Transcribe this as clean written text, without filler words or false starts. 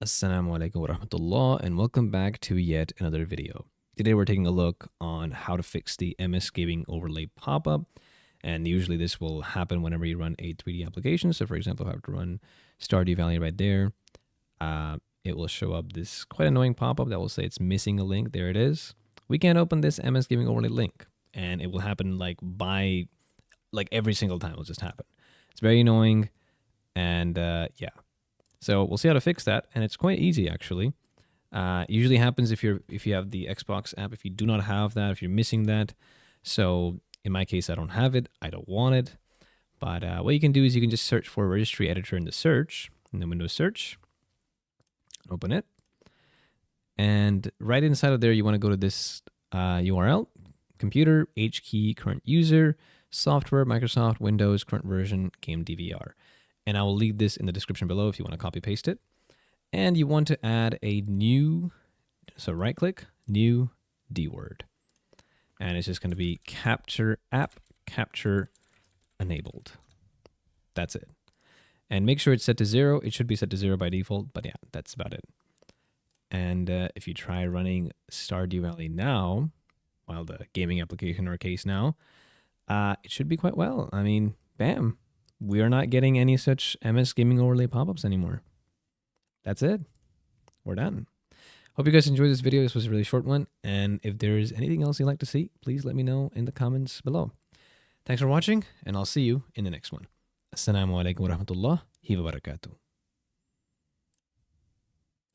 Assalamu Alaikum Warahmatullah, and welcome back to yet another video. Today we're taking a look on how to fix the MS Gaming Overlay pop-up, and usually this will happen whenever you run a 3D application. So for example, if I have to run Stardew Valley right there, it will show up this quite annoying pop-up that will say it's missing a link. There it is. We can't open this MS Gaming Overlay link, and it will happen like every single time. It'll just happen. It's very annoying, and yeah. So we'll see how to fix that, and it's quite easy actually. Usually happens if you have the Xbox app. If you do not have that, if you're missing that. So in my case, I don't have it. I don't want it. But what you can do is you can just search for Registry Editor in the search, in the Windows search. Open it, and right inside of there, you want to go to this URL: computer, H key, current user, software, Microsoft, Windows, CurrentVersion, GameDVR. And I will leave this in the description below if you want to copy paste it. And you want to add a new, so right click, new DWORD. And it's just going to be AppCaptureEnabled. That's it. And make sure it's set to 0. It should be set to 0 by default, but yeah, that's about it. And if you try running Stardew Valley now, while the gaming application or case now, it should be quite well. I mean, bam. We are not getting any such MS Gaming Overlay pop-ups anymore. That's it. We're done. Hope you guys enjoyed this video. This was a really short one. And if there's anything else you'd like to see, please let me know in the comments below. Thanks for watching, and I'll see you in the next one. Assalamu Alaikum Warahmatullahi Wabarakatuh.